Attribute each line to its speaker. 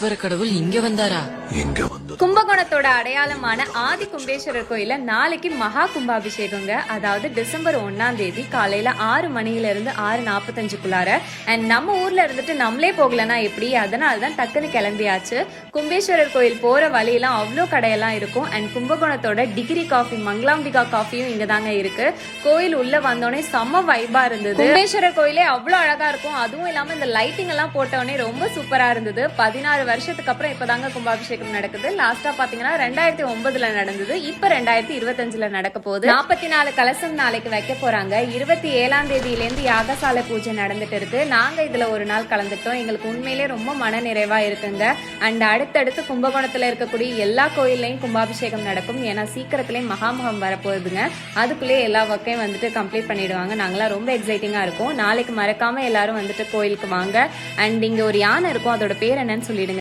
Speaker 1: ஈஸ்வர கடவுள் இங்க வந்தாரா?
Speaker 2: கும்பகோணத்தோட அடையாளமான ஆதி கும்பேஸ்வரர் கோயில நாளைக்கு மகா கும்பாபிஷேகங்க. அதாவது டிசம்பர் 1ஆம் தேதி காலையில 6 மணில இருந்து 6:45க்குள்ளார. அண்ட் நம்ம ஊர்ல இருந்துட்டு நம்மளே போகலன்னா எப்படி, அதனாலதான் டக்குன்னு கிளம்பியாச்சு. கும்பேஸ்வரர் கோயில் போற வழியெல்லாம் அவ்வளோ கடையெல்லாம் இருக்கும். அண்ட் கும்பகோணத்தோட டிகிரி காஃபி, மங்களாம்பிகா காஃபியும் இங்க தாங்க இருக்கு. கோயில் உள்ள வந்தோடனே செம்ம வைபா இருந்தது. கும்பேஸ்வரர் கோயிலே அவ்வளோ அழகா இருக்கும். அதுவும் இல்லாம இந்த லைட்டிங் எல்லாம் போட்டோடனே ரொம்ப சூப்பரா இருந்தது. 16 வருஷத்துக்கு அப்புறம் இப்பதாங்க கும்பாபிஷேகம் நடக்குது. லாஸ்டா பாத்தீங்கன்னா 2009ல நடந்தது. இப்ப 2025ல நடக்க போகுது. 44 கலசம் நாளைக்கு வைக்க போறாங்க. 27ஆம் தேதியிலேருந்து யாகசாலை பூஜை நடந்துட்டு இருக்கு. நாங்க இதுல ஒரு நாள் கலந்துட்டோம். எங்களுக்கு உண்மையிலே ரொம்ப மன நிறைவா இருக்குங்க. அண்ட் அடுத்தடுத்து கும்பகோணத்துல இருக்கக்கூடிய எல்லா கோயில்லையும் கும்பாபிஷேகம் நடக்கும். ஏன்னா சீக்கிரத்திலேயே மகாமகம் வரப்போகுதுங்க. அதுக்குள்ளேயே எல்லா ஒர்க்கையும் வந்துட்டு கம்ப்ளீட் பண்ணிடுவாங்க. நாங்களாம் ரொம்ப எக்ஸைட்டிங்கா இருக்கும். நாளைக்கு மறக்காம எல்லாரும் வந்துட்டு கோயிலுக்கு வாங்க. அண்ட் இங்க ஒரு யானை இருக்கும், அதோட பேர் என்னன்னு சொல்லிடுங்க.